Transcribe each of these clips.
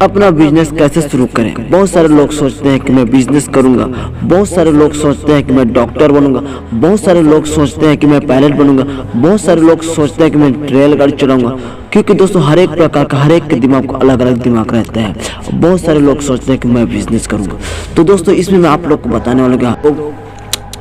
अपना बिजनेस कैसे शुरू करें। बहुत सारे लोग सोचते हैं कि मैं बिजनेस करूंगा, बहुत सारे लोग सोचते हैं कि मैं डॉक्टर बनूंगा, बहुत सारे लोग सोचते हैं कि मैं पायलट बनूंगा, बहुत सारे लोग सोचते हैं कि मैं रेलगाड़ी चलाऊंगा। क्योंकि दोस्तों हर एक प्रकार का हर एक के दिमाग को अलग अलग दिमाग रहता है। बहुत सारे लोग सोचते हैं कि मैं बिजनेस करूंगा। तो दोस्तों इसमें मैं आप लोग को बताने वाला हूँ,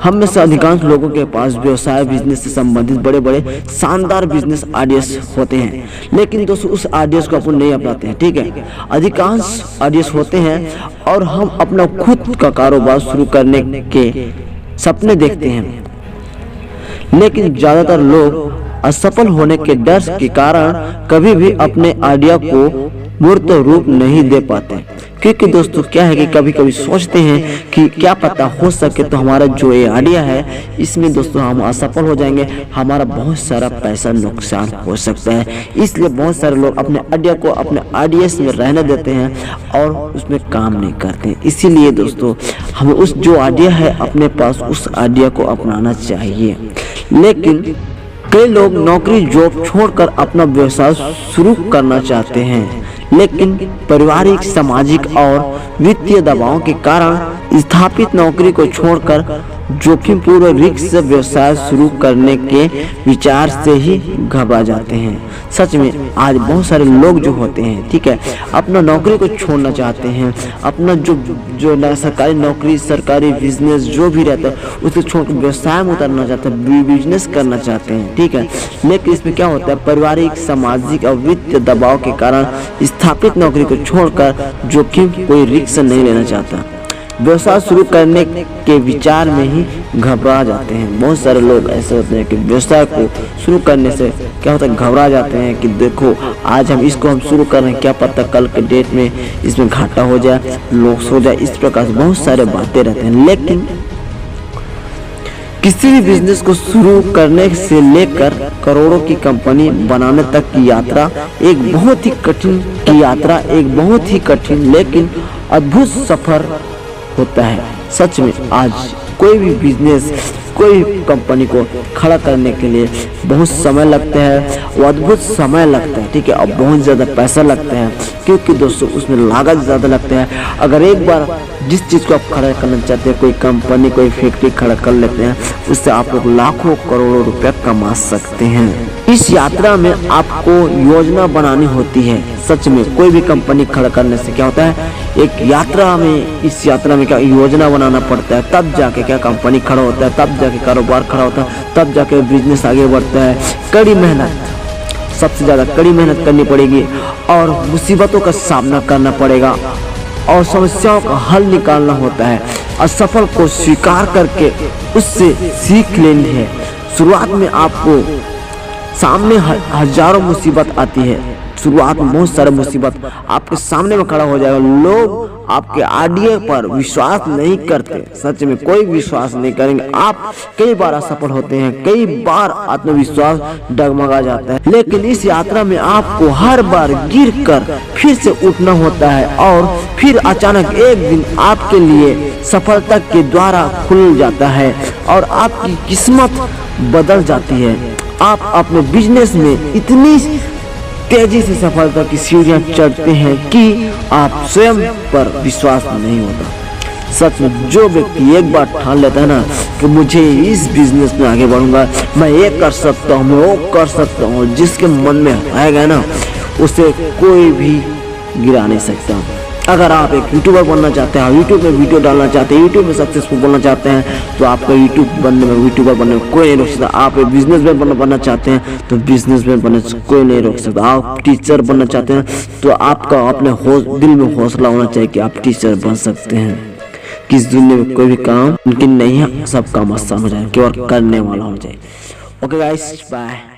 हम में से अधिकांश लोगों के पास व्यवसाय बिजनेस से संबंधित बड़े बड़े शानदार बिजनेस आइडियाज होते हैं, लेकिन दोस्तों उस आइडियाज को अपन नहीं अपनाते हैं। ठीक है, अधिकांश आइडियाज होते हैं और हम अपना खुद का कारोबार शुरू करने के सपने देखते हैं, लेकिन ज्यादातर लोग असफल होने के डर के कारण कभी भी अपने आइडिया को मूर्त रूप नहीं दे पाते। क्योंकि दोस्तों क्या है कि कभी कभी सोचते हैं कि क्या पता हो सके तो हमारा जो ये आइडिया है इसमें दोस्तों हम असफल हो जाएंगे, हमारा बहुत सारा पैसा नुकसान हो सकता है। इसलिए बहुत सारे लोग अपने आइडिया को अपने आइडियाज में रहने देते हैं और उसमें काम नहीं करते। इसीलिए दोस्तों हमें उस जो आइडिया है अपने पास उस आइडिया को अपनाना चाहिए। लेकिन कई लोग नौकरी जॉब छोड़कर अपना व्यवसाय शुरू करना चाहते हैं, लेकिन पारिवारिक सामाजिक और वित्तीय दबाव के कारण स्थापित नौकरी को छोड़कर जोखिम पूर्ण रिस्क व्यवसाय शुरू करने के विचार से ही घबरा जाते हैं। सच में आज बहुत सारे लोग जो होते हैं, ठीक है, अपना नौकरी को छोड़ना चाहते हैं, अपना जो सरकारी नौकरी सरकारी बिजनेस जो भी रहता है उसको छोड़कर व्यवसाय में उतरना चाहते हैं, बिजनेस करना चाहते हैं। ठीक है, लेकिन इसमें क्या होता है, पारिवारिक सामाजिक और वित्तीय दबाव के कारण स्थापित नौकरी को छोड़कर जोखिम कोई रिस्क नहीं लेना चाहता, व्यवसाय शुरू करने के विचार में ही घबरा जाते हैं। बहुत सारे लोग ऐसे होते हैं कि व्यवसाय को शुरू करने से क्या होता है, घबरा जाते हैं कि देखो आज हम इसको शुरू कर रहे हैं, क्या पता कल के डेट में इसमें घाटा हो जाए, लॉस हो जाए। इस प्रकार से बहुत सारे बातें रहते हैं। लेकिन किसी भी बिजनेस को शुरू करने से लेकर करोड़ों की कंपनी बनाने तक की यात्रा एक बहुत ही कठिन लेकिन अद्भुत सफर होता है। सच में आज कोई भी बिजनेस कोई कंपनी को खड़ा करने के लिए बहुत समय लगता है, वो अद्भुत समय लगता है। ठीक है, और बहुत ज़्यादा पैसा लगता है, क्योंकि दोस्तों उसमें लागत ज़्यादा लगता है। अगर एक बार जिस चीज़ को आप खड़ा करना चाहते हैं, कोई कंपनी कोई फैक्ट्री खड़ा कर लेते हैं, उससे आप लोग लाखों करोड़ों रुपया कमा सकते हैं। इस यात्रा में आपको योजना बनानी होती है। सच में कोई भी कंपनी खड़ा करने से क्या होता है, एक यात्रा में इस यात्रा में क्या योजना बनाना पड़ता है, तब जाके क्या कंपनी खड़ा होता है, तब जाके कारोबार खड़ा होता है, तब जाके बिजनेस आगे बढ़ता है। कड़ी मेहनत, सबसे ज़्यादा कड़ी मेहनत करनी पड़ेगी और मुसीबतों का सामना करना पड़ेगा और समस्याओं का हल निकालना होता है। असफल को स्वीकार करके उससे सीख लेनी है। शुरुआत में आपको सामने हजारों मुसीबत आती है, शुरुआत में बहुत सारे मुसीबत आपके सामने में खड़ा हो जाएगा। लोग आपके आइडिया पर विश्वास नहीं करते, सच में कोई विश्वास नहीं करेंगे। आप कई बार असफल होते हैं, कई बार आत्मविश्वास डगमगा जाता है, लेकिन इस यात्रा में आपको हर बार गिर कर फिर से उठना होता है और फिर अचानक एक दिन आपके लिए सफलता के द्वारा खुल जाता है और आपकी किस्मत बदल जाती है। आप अपने बिजनेस में इतनी तेजी से सफलता की सीढ़ियां चढ़ते हैं कि आप स्वयं पर विश्वास नहीं होता। सच में जो व्यक्ति एक बार ठान लेता है ना कि मुझे इस बिजनेस में आगे बढ़ूंगा, मैं ये कर सकता हूँ, मैं वो कर सकता हूँ, जिसके मन में आएगा ना उसे कोई भी गिरा नहीं सकता। अगर आप एक यूट्यूबर बनना चाहते हैं, यूट्यूब में वीडियो डालना चाहते हैं, यूट्यूब में सक्सेसफुल बनना चाहते हैं, तो आपका यूट्यूबर बनने में कोई नहीं रोक सकता। आप एक बिजनेसमैन बनना चाहते हैं तो बिजनेसमैन बनने से कोई नहीं रोक सकता। आप टीचर बनना चाहते हैं तो आपका अपने दिल में हौसला होना चाहिए कि आप टीचर बन सकते हैं। किस दुनिया में कोई भी काम मुमकिन नहीं है, सब काम आसान हो जाए, केवल करने वाला हो जाए। Okay guys, bye.